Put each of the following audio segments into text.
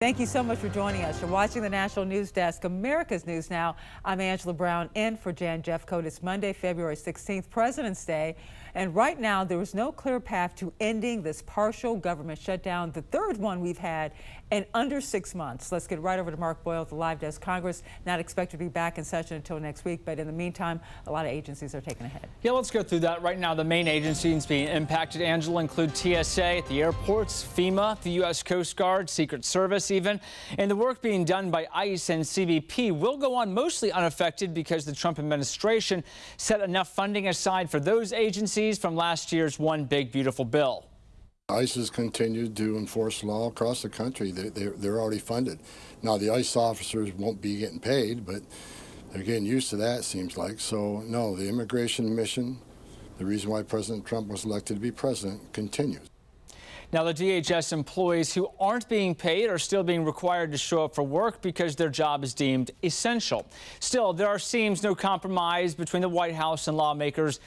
Thank you so much for joining us. You're watching the National News Desk, America's News Now. I'm Angela Brown in for Jan Jeffcoat. It's Monday, February 16th, President's Day. And right now, there is no clear path to ending this partial government shutdown, the third one we've had in under 6 months. Let's get right over to Mark Boyle at the Live Desk. Congress not expected to be back in session until next week, but in the meantime, a lot of agencies are taking ahead. Yeah, let's go through that right now. The main agencies being impacted, Angela, include TSA at the airports, FEMA, the U.S. Coast Guard, Secret Service even. And the work being done by ICE and CBP will go on mostly unaffected because the Trump administration set enough funding aside for those agencies from last year's One Big Beautiful Bill. ICE has continued to enforce law across the country. They're already funded. Now, the ICE officers won't be getting paid, but they're getting used to that, it seems like. So, no, the immigration mission, the reason why President Trump was elected to be president, continues. Now, the DHS employees who aren't being paid are still being required to show up for work because their job is deemed essential. Still, there seems no compromise between the White House and lawmakers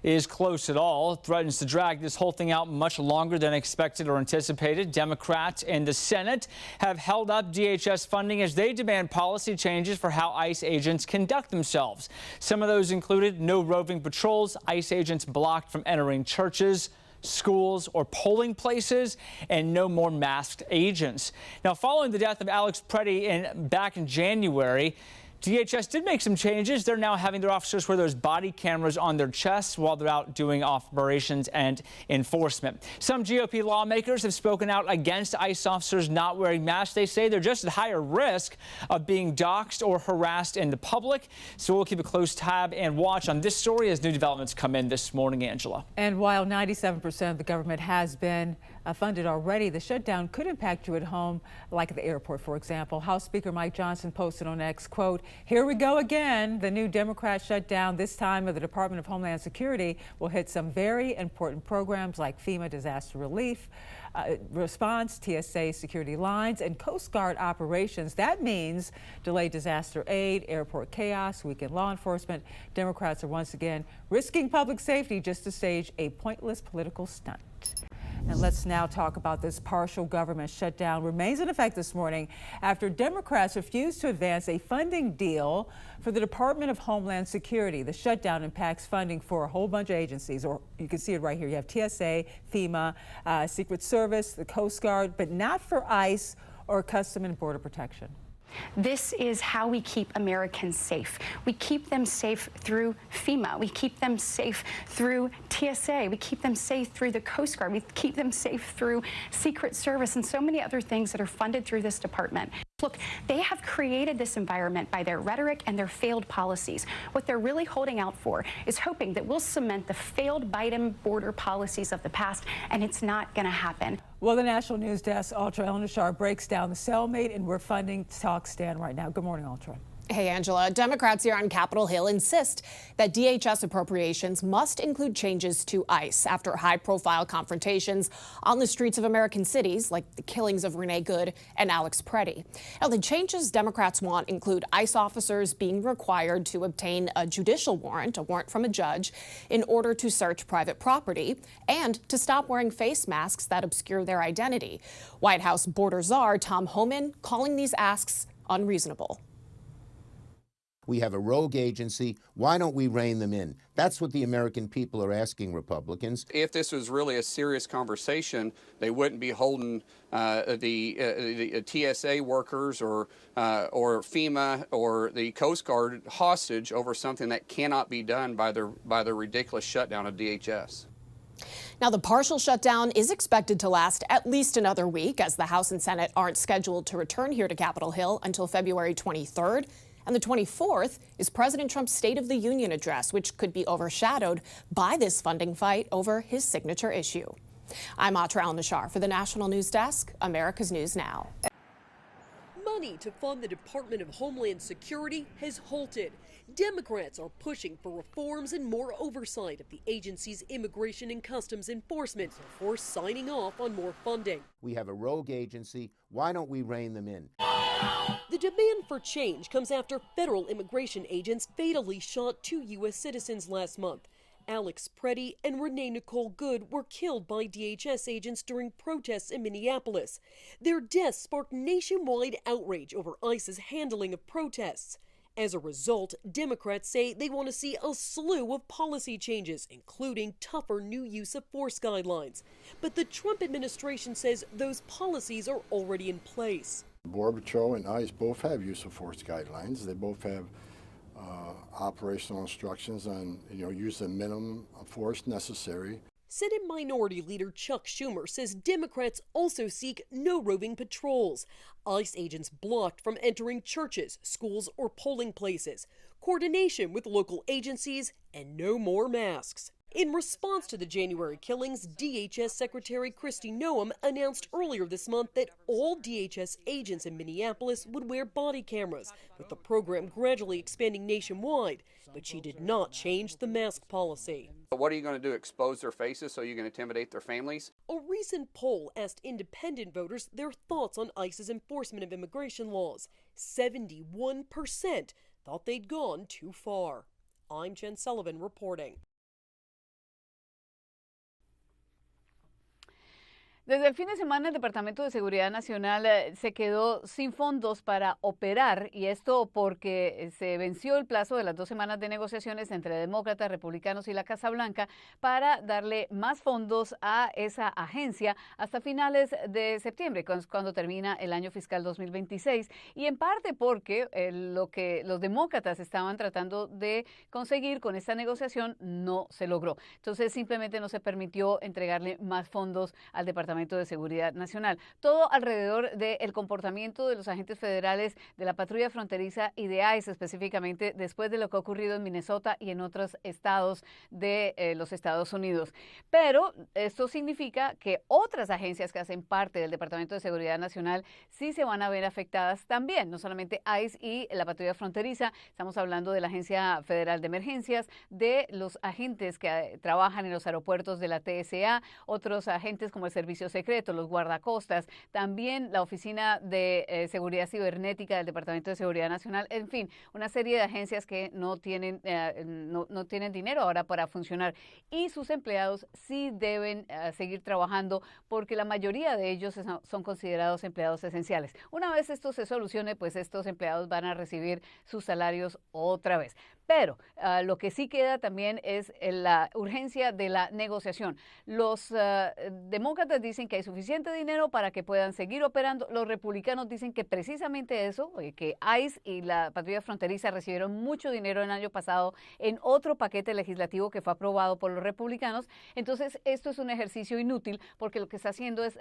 is close at all. It threatens to drag this whole thing out much longer than expected or anticipated. Democrats in the Senate have held up DHS funding as they demand policy changes for how ICE agents conduct themselves. Some of those included no roving patrols, ICE agents blocked from entering churches, schools, or polling places, and no more masked agents. Now, following the death of Alex Preddy back in January, DHS did make some changes. They're now having their officers wear those body cameras on their chests while they're out doing operations and enforcement. Some GOP lawmakers have spoken out against ICE officers not wearing masks. They say they're just at higher risk of being doxxed or harassed in the public. So we'll keep a close tab and watch on this story as new developments come in this morning, Angela. And while 97% of the government has been funded already, the shutdown could impact you at home, like at the airport, for example. House Speaker Mike Johnson posted on X, quote, "Here we go again. The new Democrat shutdown, this time of the Department of Homeland Security, will hit some very important programs like FEMA disaster relief, response, TSA security lines, and Coast Guard operations. That means delayed disaster aid, airport chaos, weakened law enforcement. Democrats are once again risking public safety just to stage a pointless political stunt." And let's now talk about this partial government shutdown remains in effect this morning after Democrats refused to advance a funding deal for the Department of Homeland Security. The shutdown impacts funding for a whole bunch of agencies, or you can see it right here. You have TSA, FEMA, Secret Service, the Coast Guard, but not for ICE or Custom and Border Protection. This is how we keep Americans safe. We keep them safe through FEMA. We keep them safe through TSA. We keep them safe through the Coast Guard. We keep them safe through Secret Service and so many other things that are funded through this department. Look, they have created this environment by their rhetoric and their failed policies. What they're really holding out for is hoping that we'll cement the failed Biden border policies of the past, and it's not going to happen. Well, the National News Desk, Ultra El-Nashar breaks down the stalemate and where funding talks stand right now. Good morning, Ultra. Hey, Angela. Democrats here on Capitol Hill insist that DHS appropriations must include changes to ICE after high-profile confrontations on the streets of American cities, like the killings of Renee Good and Alex Preddy. Now, the changes Democrats want include ICE officers being required to obtain a judicial warrant, a warrant from a judge, in order to search private property, and to stop wearing face masks that obscure their identity. White House border czar Tom Homan calling these asks unreasonable. We have a rogue agency. Why don't we rein them in? That's what the American people are asking Republicans. If this was really a serious conversation, they wouldn't be holding the TSA workers or FEMA or the Coast Guard hostage over something that cannot be done by the ridiculous shutdown of DHS. Now, the partial shutdown is expected to last at least another week, as the House and Senate aren't scheduled to return here to Capitol Hill until February 23rd. And the 24th is President Trump's State of the Union address, which could be overshadowed by this funding fight over his signature issue. I'm Ultra El-Nashar for the National News Desk, America's News Now. Money to fund the Department of Homeland Security has halted. Democrats are pushing for reforms and more oversight of the agency's immigration and customs enforcement before signing off on more funding. We have a rogue agency. Why don't we rein them in? The demand for change comes after federal immigration agents fatally shot 2 U.S. citizens last month. Alex Preddy and Renee Nicole Good were killed by DHS agents during protests in Minneapolis. Their deaths sparked nationwide outrage over ICE's handling of protests. As a result, Democrats say they want to see a slew of policy changes, including tougher new use of force guidelines. But the Trump administration says those policies are already in place. Border Patrol and ICE both have use of force guidelines. They both have operational instructions on, use the minimum force necessary. Senate Minority Leader Chuck Schumer says Democrats also seek no roving patrols, ICE agents blocked from entering churches, schools, or polling places, coordination with local agencies, and no more masks. In response to the January killings, DHS Secretary Kristi Noem announced earlier this month that all DHS agents in Minneapolis would wear body cameras, with the program gradually expanding nationwide. But she did not change the mask policy. What are you going to do, expose their faces so you can intimidate their families? A recent poll asked independent voters their thoughts on ICE's enforcement of immigration laws. 71% thought they'd gone too far. I'm Jen Sullivan reporting. Desde el fin de semana, el Departamento de Seguridad Nacional se quedó sin fondos para operar, y esto porque se venció el plazo de las 2 semanas de negociaciones entre demócratas, republicanos y la Casa Blanca para darle más fondos a esa agencia hasta finales de septiembre, cuando termina el año fiscal 2026, y en parte porque lo que los demócratas estaban tratando de conseguir con esta negociación no se logró. Entonces simplemente no se permitió entregarle más fondos al Departamento de Seguridad Nacional. Todo alrededor del comportamiento de los agentes federales de la patrulla fronteriza y de ICE específicamente después de lo que ha ocurrido en Minnesota y en otros estados de los Estados Unidos. Pero esto significa que otras agencias que hacen parte del Departamento de Seguridad Nacional sí se van a ver afectadas también, no solamente ICE y la patrulla fronteriza. Estamos hablando de la Agencia Federal de Emergencias, de los agentes que trabajan en los aeropuertos de la TSA, otros agentes como el Servicio Secreto, los guardacostas, también la Oficina de Seguridad Cibernética del Departamento de Seguridad Nacional, en fin, una serie de agencias que no tienen dinero ahora para funcionar, y sus empleados sí deben seguir trabajando porque la mayoría de ellos son considerados empleados esenciales. Una vez esto se solucione, pues estos empleados van a recibir sus salarios otra vez. Pero lo que sí queda también es la urgencia de la negociación. Los demócratas dicen que hay suficiente dinero para que puedan seguir operando. Los republicanos dicen que precisamente eso, que ICE y la patrulla fronteriza recibieron mucho dinero el año pasado en otro paquete legislativo que fue aprobado por los republicanos. Entonces, esto es un ejercicio inútil porque lo que está haciendo es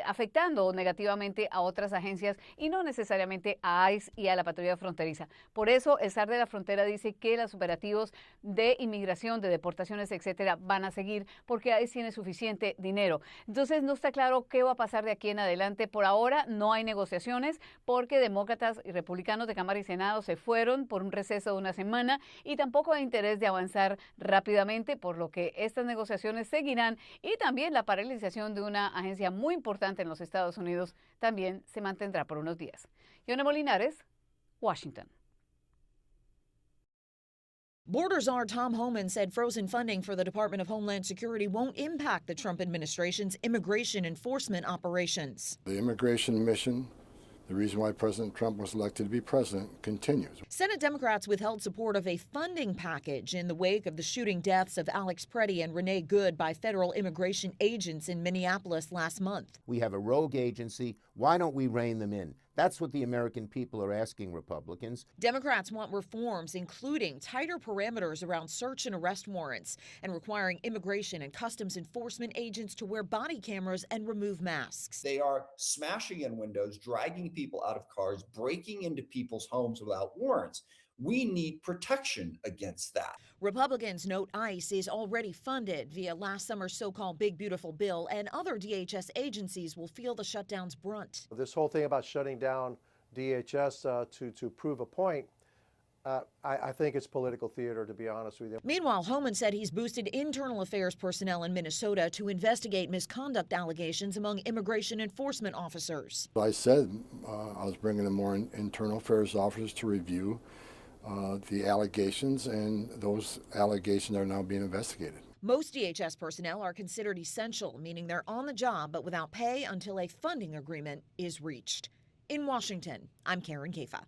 afectando negativamente a otras agencias y no necesariamente a ICE y a la patrulla fronteriza. Por eso, el SAR de la frontera dice que los operativos de inmigración, de deportaciones, etcétera, van a seguir porque ICE tiene suficiente dinero. Entonces no está claro qué va a pasar de aquí en adelante. Por ahora no hay negociaciones porque demócratas y republicanos de Cámara y Senado se fueron por un receso de 1 semana y tampoco hay interés de avanzar rápidamente, por lo que estas negociaciones seguirán, y también la paralización de una agencia muy importante en los Estados Unidos también se mantendrá por unos días. Yona Molinares, Washington. Border Czar Tom Homan said frozen funding for the Department of Homeland Security won't impact the Trump administration's immigration enforcement operations. The immigration mission, the reason why President Trump was elected to be president, continues. Senate Democrats withheld support of a funding package in the wake of the shooting deaths of Alex Preddy and Renee Good by federal immigration agents in Minneapolis last month. We have a rogue agency. Why don't we rein them in? That's what the American people are asking Republicans. Democrats want reforms, including tighter parameters around search and arrest warrants and requiring immigration and customs enforcement agents to wear body cameras and remove masks. They are smashing in windows, dragging people out of cars, breaking into people's homes without warrants. We need protection against that. Republicans note ICE is already funded via last summer's so-called Big Beautiful Bill, and other DHS agencies will feel the shutdown's brunt. This whole thing about shutting down DHS to prove a point, I think it's political theater, to be honest with you. Meanwhile, Homan said he's boosted internal affairs personnel in Minnesota to investigate misconduct allegations among immigration enforcement officers. I said I was bringing in more internal affairs officers to review the allegations, and those allegations are now being investigated. Most DHS personnel are considered essential, meaning they're on the job but without pay until a funding agreement is reached. In Washington, I'm Karen Kafa.